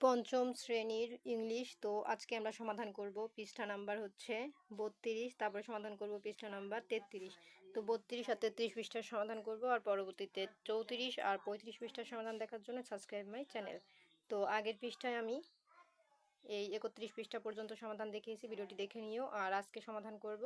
পঞ্চম শ্রেণীর ইংলিশ। তো আজকে আমরা সমাধান করব পৃষ্ঠা নাম্বার হচ্ছে 32, তারপরে সমাধান করব পৃষ্ঠা নাম্বার 33। তো 32 আর 33 পৃষ্ঠার সমাধান করব, আর পরবর্তীতে 34 আর 35 পৃষ্ঠার সমাধান দেখার জন্য সাবস্ক্রাইব মাই চ্যানেল। তো আগের পৃষ্ঠায় আমি এই 31 পৃষ্ঠা পর্যন্ত সমাধান দেখিয়েছি, ভিডিওটি দেখে নিও। আর আজকে সমাধান করব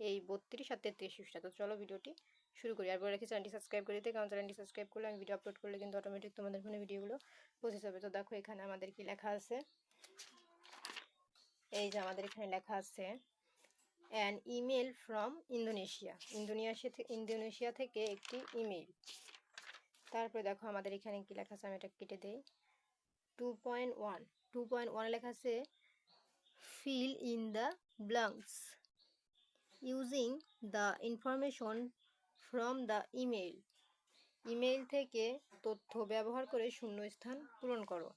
এই 32 আর 33 পৃষ্ঠা। তো চলো ভিডিওটি শুরু করি। আর বলে রাখি চ্যানেলটি সাবস্ক্রাইব করে দিতে, কারণ চ্যানেলটি সাবস্ক্রাইব করলে আমি ভিডিও আপলোড করলে কিন্তু অটোমেটিক তোমাদের ফোনে ভিডিওগুলো পৌঁছে যাবে। তো দেখো এখানে আমাদের কি লেখা আছে, এই যে আমাদের এখানে লেখা আছে an email from Indonesia. Indonesia থেকে একটি ইমেল। তারপরে দেখো আমাদের এখানে কি লেখা আছে, আমি এটা কেটে দেই। 2.1 লেখা আছে fill in the blanks using the information from the email. Email থেকে তথ্য ব্যবহার করে শূন্যস্থান পূরণ করো।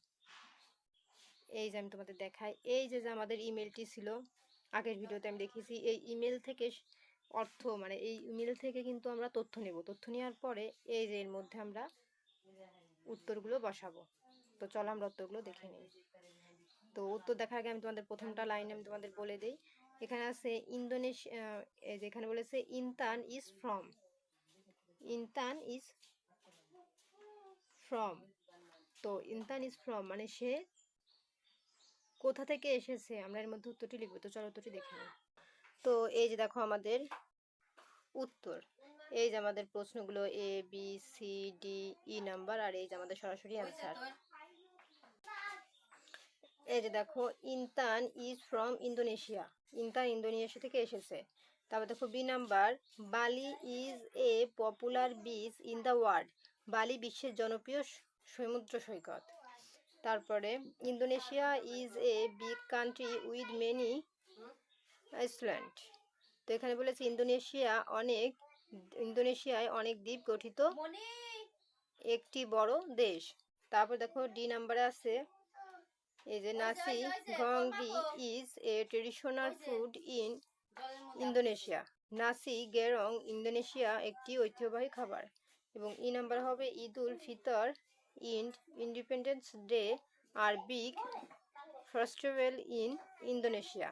এই যে আমি তোমাদের দেখাই, এই যে আমাদের ইমেলটি ছিল, আগের ভিডিওতে আমি দেখিয়েছি। এই ইমেল থেকে অর্থ মানে এই ইমেল থেকে কিন্তু আমরা তথ্য নেব। তথ্য নেওয়ার পরে এই যে এর মধ্যে আমরা উত্তরগুলো বসাবো। তো চলো আমরা উত্তরগুলো দেখে নিই। তো উত্তর দেখার আগে আমি তোমাদের প্রথমটা লাইন আমি তোমাদের বলে দিই। এখানে আছে ইন্দোনেশিয়া, এই যে এখানে বলেছে ইনতান ইজ ফ্রম। ইনতান ইজ ফ্রম, তো ইনতান ইজ ফ্রম মানে সে কোথা থেকে এসেছে, আমরা এর মধ্যে উত্তরটি লিখবো। তো চলো উত্তরটি দেখে নিই। তো এই যে দেখো আমাদের উত্তর, এই যে আমাদের প্রশ্নগুলো A B C D E number, আর এই যে আমাদের সরাসরি অ্যান্সার। এই যে দেখো Intan is from Indonesia, Intan Indonesia থেকে এসেছে। তারপর দেখো B number, Bali is a popular beach in the world, Bali বিশ্বের জনপ্রিয় সমুদ্র সৈকত। তারপরে Indonesia is a big country with many island. তো এখানে বলেছে ইন্দোনেশিয়ায় অনেক দ্বীপ গঠিত একটি বড় দেশ। তারপর দেখো ডি নাম্বারে আছে এই যে nasi goreng is a traditional food in Indonesia, nasi goreng Indonesia একটি ঐতিহ্যবাহী খাবার। এবং ই নাম্বার হবে Eid ul Fitr independence day are big festival in Indonesia.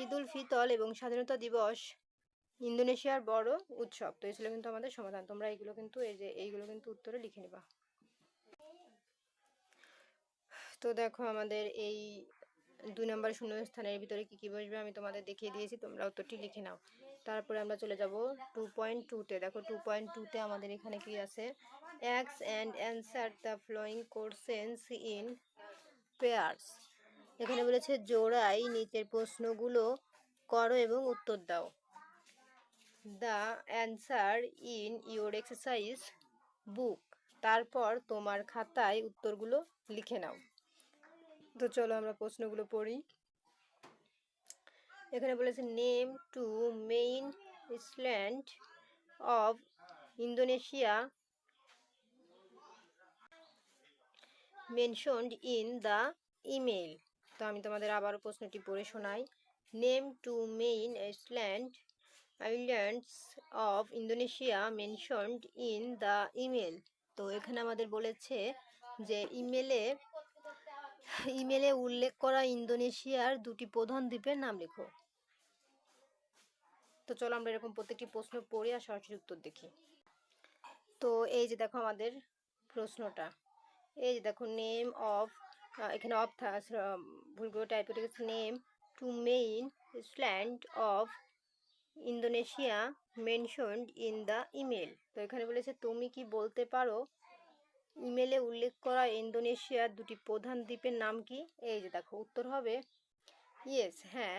Eid ul Fitr এবং স্বাধীনতা দিবস ইন্দোনেশিয়ার বড় উৎসব। তো এই ছিল কিন্তু আমাদের সমাধান। তোমরা এইগুলো কিন্তু এইগুলো কিন্তু উত্তরে লিখে নিবা। তো দেখো আমাদের এই 2 নম্বর শূন্যস্থানের ভিতরে কি কি বসবে আমি তোমাদের দেখিয়ে দিয়েছি, তোমরা উত্তরটি লিখে নাও। তারপরে আমরা চলে যাব 2.2-তে। দেখো 2.2-তে আমাদের এখানে কি আছে, ask and answer the following questions in pairs। এখানে বলেছে জোড়ায় নিচের প্রশ্নগুলো করো এবং উত্তর দাও। The answer in your exercise বুক, তারপর তোমার খাতায় উত্তরগুলো লিখে নাও। তো চলো আমরা প্রশ্নগুলো পড়ি। এখানে বলেছে name to main island of Indonesia mentioned in the email. তো আমি তোমাদের আবারও প্রশ্নটি পড়ে শোনাই। Name to main islands of Indonesia mentioned in the email. তো এখানে আমাদের বলেছে যে ইমেলে উল্লেখ করা ইন্দোনেশিয়ার 2টি প্রধান দ্বীপের নাম লেখো। তো চলো আমরা এরকম প্রত্যেকটি প্রশ্ন পড়ি আর সরাসরি উত্তর দেখি। তো এই যে দেখো আমাদের প্রশ্নটা, এই যে দেখো নেম অফ, এখানে অফ ভুল করে টাইপ করে গেছে, name to main island of Indonesia mentioned in the email. তো এখানে বলেছে তুমি কি বলতে পারো ইমেলে উল্লেখ করা ইন্দোনেশিয়ার 2টি প্রধান দ্বীপের নাম কি। এই যে দেখো উত্তর হবে ইয়েস, হ্যাঁ,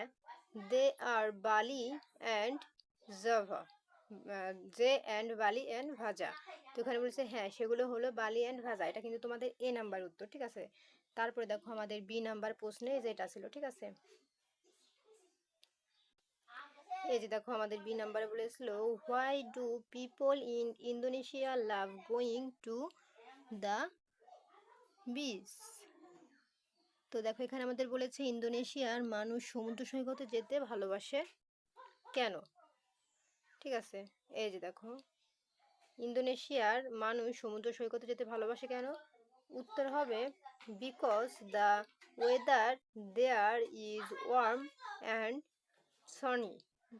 দে আর বালি অ্যান্ড জাভা, বালি অ্যান্ড ভাজা। তো এখানে বলছে হ্যাঁ সেগুলো হলো বালি অ্যান্ড ভাজা, এটা কিন্তু তোমাদের এ নাম্বার উত্তর, ঠিক আছে। তারপরে দেখো আমাদের বি নাম্বার প্রশ্নে যেটা ছিল, ঠিক আছে। এই যে দেখো আমাদের বি নাম্বারে বলেছিল why do people in Indonesia love going to the beach. তো দেখো এখানে আমাদের বলেছে ইন্দোনেশিয়ার মানুষ সমুদ্র সৈকতে যেতে ভালোবাসে কেন, ঠিক আছে। এই যে দেখো ইন্দোনেশিয়ার মানুষ সমুদ্র সৈকতে যেতে ভালোবাসে কেন, উত্তর হবে because the weather there is warm and sunny.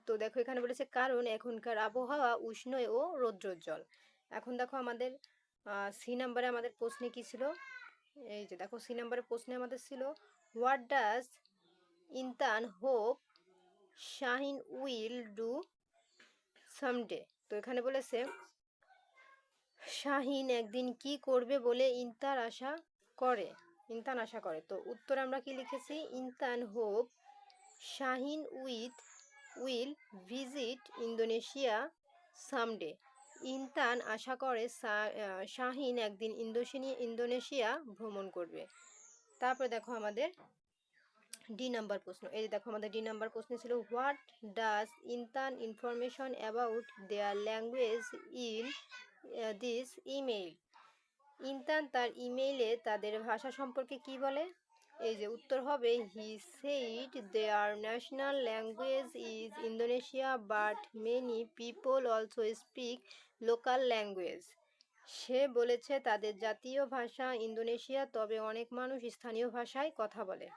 তো দেখো এখানে বলেছে কারণ এখনকার আবহাওয়া উষ্ণ ও রৌদ্রোজ্জ্বল। এখন দেখো আমাদের সি নাম্বারে আমাদের প্রশ্নে কি ছিল, এই যে দেখো সি নাম্বারের প্রশ্নে আমাদের ছিল what does Intan hope Shahin will do someday. তো এখানে বলেছে শাহিন একদিন কি করবে বলে ইনতান আশা করে। তো উত্তর আমরা কি লিখেছি, Intan hope Shahin will visit Indonesia someday. Intan আশা করে শাহিন একদিন ইন্দোনেশিয়া ভ্রমণ করবে। তারপরে দেখো আমাদের ডি নাম্বার প্রশ্ন, এই যে দেখো আমাদের ডি নাম্বার প্রশ্ন ছিল what does Intan information about their language in this email. Intan তার ইমেইলে তাদের ভাষা সম্পর্কে কি বলে। এই যে উত্তর হবে he said their national language is Indonesia but many people also speak local language. সে বলেছে তাদের জাতীয় ভাষা ইন্দোনেশিয়া, তবে অনেক মানুষ স্থানীয় ভাষায় কথা বলে।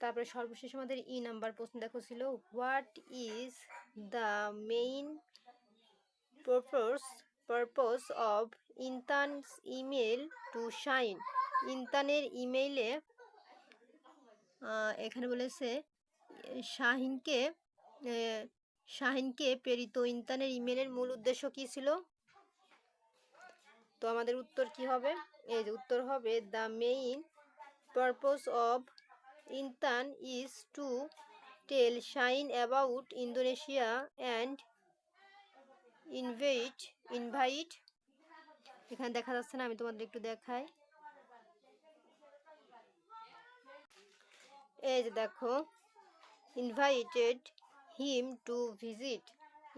তারপরে সর্বশেষ আমাদের ই নাম্বার প্রশ্ন দেখো ছিল what is the main purpose of Intan's email to Shahin. ইনতানের ইমেইলে এখানে বলেছে শাহিনকে প্রেরিত ইনতানের ইমেলের মূল উদ্দেশ্য কি ছিল। তো আমাদের উত্তর কি হবে, এই যে উত্তর হবে the main purpose of Intan is to tell Shahin about Indonesia and invite এখানে দেখা যাচ্ছে না, আমি তোমাদের একটু দেখাই। এই যে দেখো ইনভাইটেড হিম টু ভিজিট।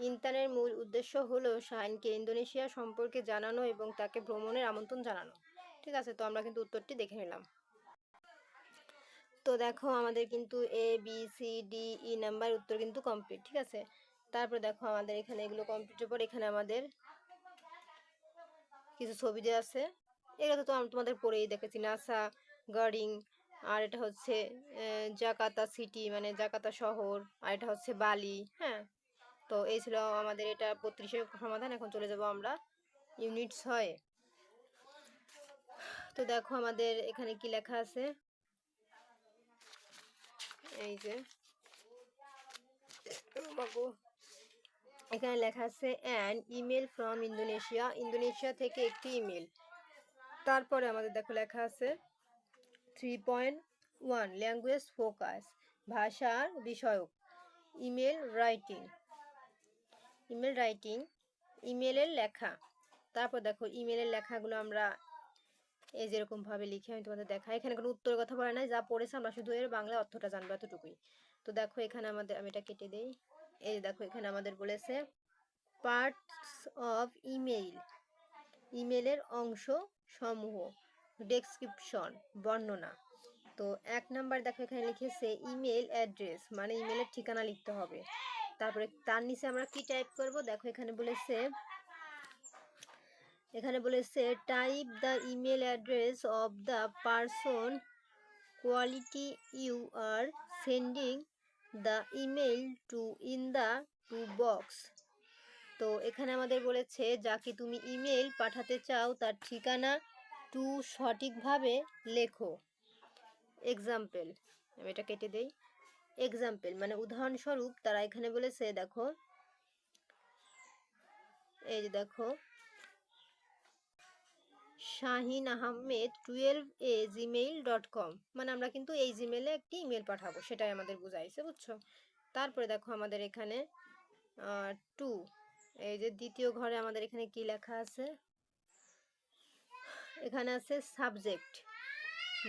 ইনতানের মূল উদ্দেশ্য হলো শাহিনকে ইন্দোনেশিয়া সম্পর্কে জানানো এবং তাকে ভ্রমণের আমন্ত্রণ জানানো। ঠিক আছে, তো আমরা কিন্তু উত্তরটি দেখে নিলাম। তো দেখো আমাদের কিন্তু A B C D E number উত্তর কিন্তু কমপ্লিট। ঠিক আছে, তারপর দেখো আমাদের এখানে এগুলো কমপ্লিটের পর এখানে আমাদের কিছু ছবি দেওয়া আছে। এগুলো তো আমি তোমাদের পড়েই দেখেছি, নাসা গার্ডিং, আর এটা হচ্ছে জাকার্তা সিটি মানে জাকার্তা শহর, আর এটা হচ্ছে বালি। হ্যাঁ, তো এই ছিল আমাদের এটা 32-এর সমাধান। এখন চলে যাব আমরা ইউনিট 6। তো দেখো আমাদের এখানে কি লেখা আছে, এই যে এখানে লেখা আছে an email from Indonesia. Indonesia থেকে একটি ইমেল। তারপরে আমাদের দেখো লেখা আছে 3.1 ল্যাঙ্গুয়েজ ফোকাস, ভাষার বিষয়ক। ইমেল রাইটিং ইমেলের লেখা। তারপর দেখো ইমেলের লেখাগুলো আমরা এই যেরকমভাবে লিখে আমি তোমাদের দেখাই। এখানে কোনো উত্তরের কথা বলা নাই, যা পড়েছে আমরা শুধু এর বাংলা অর্থটা জানবো, এতটুকুই। তো দেখো এখানে আমাদের, আমি এটা কেটে দিই। এই দেখো এখানে আমাদের বলেছে পার্টস অফ ইমেলের অংশ সমূহ, ডেসক্রিপশন বর্ণনা। তো 1 নাম্বার দেখো এখানে লিখেছে ইমেল অ্যাড্রেস, মানে ইমেলের ঠিকানা লিখতে হবে। তারপরে তার নিচে আমরা কি টাইপ করব, দেখো এখানে বলেছে type the email address of the person quality you are sending the email to in the to box. তো এখানে আমাদের বলেছে যাকে তুমি ইমেল পাঠাতে চাও তার ঠিকানা টু সঠিকভাবে লেখো। এক্সাম্পল, আমি এটা কেটে দেই। এক্সাম্পল মানে উদাহরণস্বরূপ তারা এখানে বলেছে, দেখো এই যে দেখো শাহিন আহমেদ 12@gmail.com, মানে আমরা কিন্তু এই জিমেলে একটি ইমেল পাঠাবো, সেটাই আমাদের বুঝাইছে, বুঝছো। তারপরে দেখো আমাদের এখানে 2, এই যে দ্বিতীয় ঘরে আমাদের এখানে কি লেখা আছে, এখানে আছে সাবজেক্ট,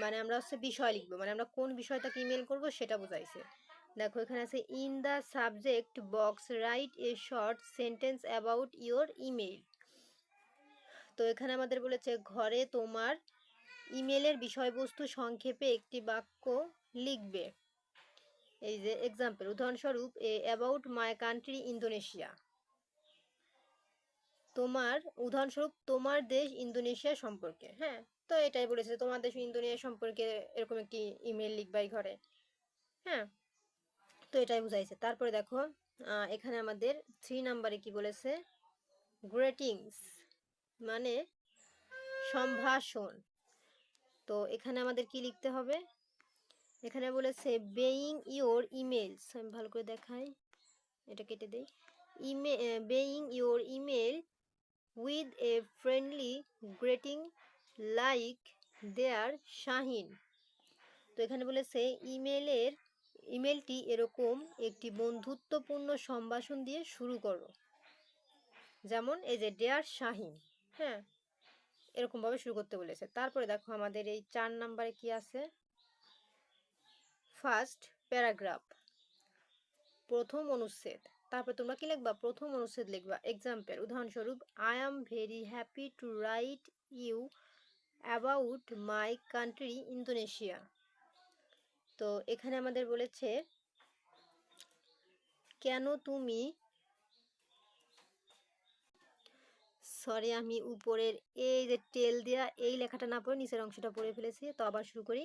মানে আমরা হচ্ছে বিষয় লিখবো, মানে আমরা কোন বিষয়টাকে ইমেল করব সেটা বুঝাইছে। দেখো এখানে আছে in the subject box write a short sentence about your email. তো এখানে আমাদের বলেছে ঘরে তোমার ইমেলের বিষয়বস্তু সংক্ষেপে একটি বাক্য লিখবে। এই যে এক্সাম্পল, উদাহরণস্বরূপ অ্যাবাউট মাই কান্ট্রি ইন্দোনেশিয়া, উদাহরণস্বরূপ তোমার দেশ ইন্দোনেশিয়া সম্পর্কে। হ্যাঁ, তো এটাই বলেছে তোমার দেশ ইন্দোনেশিয়া সম্পর্কে এরকম একটি ইমেল লিখবা এই ঘরে। হ্যাঁ, তো এটাই বুঝাইছে। তারপরে দেখো এখানে আমাদের 3 নাম্বারে কি বলেছে, গ্রেটিংস মানে সম্ভাষণ। তো এখানে আমাদের কি লিখতে হবে, এখানে বলেছে বেইং ইওর ইমেলস, আমি ভালো করে দেখাই, এটা কেটে দেই, begin your email with a friendly greeting like dear Shahin. তো এখানে বলেছে ইমেলটি এরকম একটি বন্ধুত্বপূর্ণ সম্ভাষণ দিয়ে শুরু করো, যেমন এই যে ডেয়ার শাহিন। হ্যাঁ, এরকমভাবে শুরু করতে বলেছে। তারপরে দেখো আমাদের এই 4 নাম্বারে কি আছে, ফার্স্ট প্যারাগ্রাফ, প্রথম অনুচ্ছেদ। তারপর তোমরা কি লিখবা, প্রথম অনুচ্ছেদ লিখবা। এক্সাম্পল, উদাহরণস্বরূপ, I am very happy to write you about my country Indonesia. তো এখানে আমাদের বলেছে কেন তুমি, সরি আমি উপরের এই যে টেল দেওয়া এই লেখাটা না পড়ে নিচের অংশটা পড়ে ফেলেছি। তো আবার শুরু করি।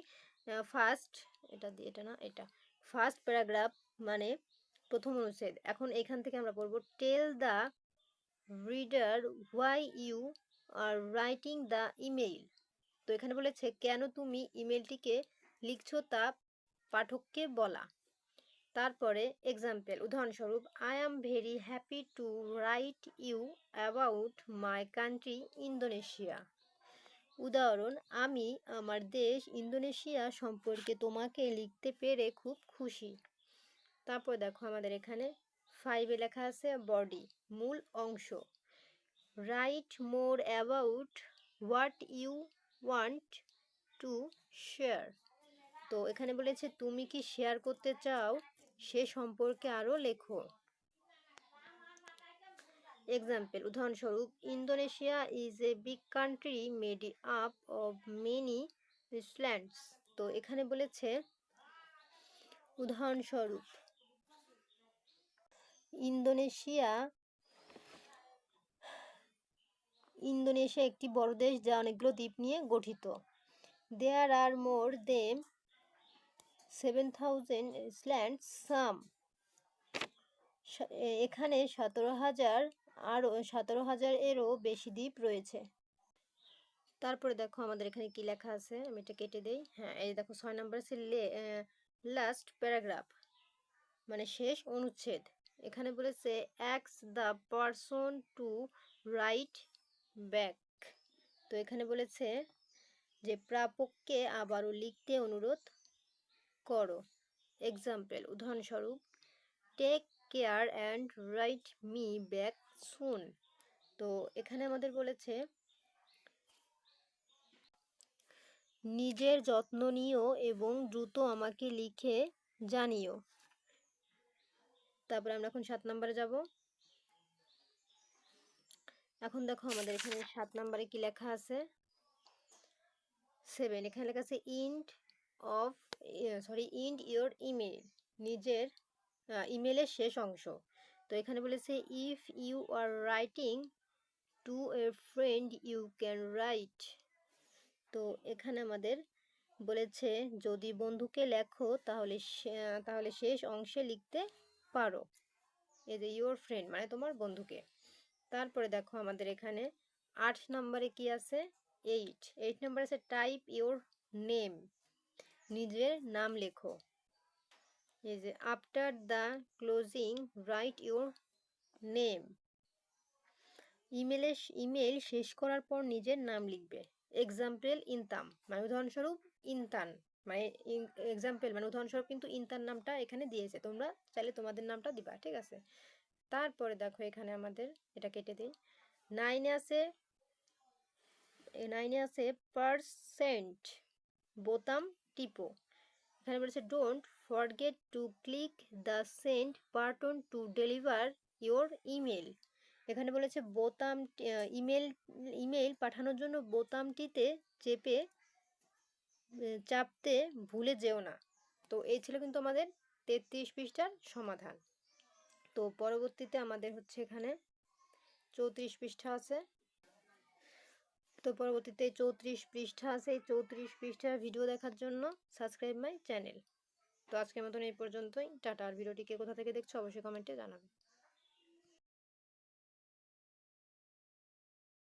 ফার্স্ট, এটা না, এটা ফার্স্ট প্যারাগ্রাফ মানে প্রথম অনুচ্ছেদ। এখন এখান থেকে আমরা পড়বো, tell the reader why you are writing the email. তো এখানে বলেছে কেন তুমি ইমেলটিকে লিখছো তা পাঠককে বলা। তারপরে এক্সাম্পল, উদাহরণস্বরূপ, I am very happy to write you about my country Indonesia. উদাহরণ, আমি আমার দেশ ইন্দোনেশিয়া সম্পর্কে তোমাকে লিখতে পেরে খুব খুশি। তারপর দেখো আমাদের এখানে 5-এ লেখা আছে বডি, মূল অংশ, write more about what you want to share. তো এখানে বলেছে তুমি কি শেয়ার করতে চাও সে সম্পর্কে আরও লেখো। এক্সাম্পল, উদাহরণস্বরূপ, Indonesia is a big country made up of many islands. তো এখানে বলেছে উদাহরণস্বরূপ, ইন্দোনেশিয়া একটি বড় দেশ যা অনেকগুলো দ্বীপ নিয়ে গঠিত। দেয়ার আর মোর দেন 7,000 আইল্যান্ডস সাম। এখানে 17,000 এরও বেশি দ্বীপ রয়েছে। তারপরে দেখো আমাদের এখানে কি লেখা আছে, আমি এটা কেটে দেই। হ্যাঁ, এই দেখো 6 নম্বর আছে লাস্ট প্যারাগ্রাফ মানে শেষ অনুচ্ছেদ। এখানে বলেছে অ্যাক্স the person to write back. তো এখানে বলেছে যে প্রাপককে আবারও লিখতে অনুরোধ করো। এক্সাম্পল, উদাহরণস্বরূপ, take care and write me back soon. তো এখানে আমাদের বলেছে নিজের যত্ন নিও এবং দ্রুত আমাকে লিখে জানিও। তারপরে আমরা এখন 7 নম্বরে যাব। এখন দেখো আমাদের এখানে 7 নম্বরে কি লেখা আছে, 7, এখানে লেখা আছে ইন্ড ইওর ইমেল, নিজের ইমেলের শেষ অংশ। তো এখানে বলেছে if you are writing to a friend you can write. তো এখানে আমাদের বলেছে যদি বন্ধুকে লেখো তাহলে শেষ অংশে লিখতে পারো, এই যে ইওর ফ্রেন্ড মানে তোমার বন্ধুকে। তারপরে দেখো আমাদের এখানে 8 নম্বরে কি আছে, 8 নম্বরে আছে টাইপ ইওর নেম, নিজের নাম লেখো। এই যে after the closing right your name, email শেষ করার পর নিজের নাম লিখবে। এক্সাম্পল, ইনতাম মানে উদাহরণস্বরূপ, ইনতান মানে এক্সাম্পল মানে উদাহরণস্বরূপ, কিন্তু ইনতান নামটা এখানে দিয়েছে, তোমরা চাইলে তোমাদের নামটা দিবা, ঠিক আছে। তারপরে দেখো এখানে আমাদের এটা কেটে দিই, 9-এ আছে পারসেন্ট, বোতাম টিপো। এখানে বলেছে don't forget to click the send button to deliver your email. এখানে বলেছে ইমেল পাঠানোর জন্য বোতামটিতে চাপতে ভুলে যেও না। তো এই ছিল কিন্তু আমাদের 33 পৃষ্ঠার সমাধান। তো পরবর্তীতে আমাদের হচ্ছে এখানে 34 পৃষ্ঠা আছে। তো পরবর্তীতে 34 পৃষ্ঠা আছে, এই 34 পৃষ্ঠার ভিডিও দেখার জন্য সাবস্ক্রাইব মাই চ্যানেল। তো আজকের মতন এই পর্যন্তই, টাটা। আর ভিডিওটি কে কোথা থেকে দেখছো অবশ্যই কমেন্টে জানাবে।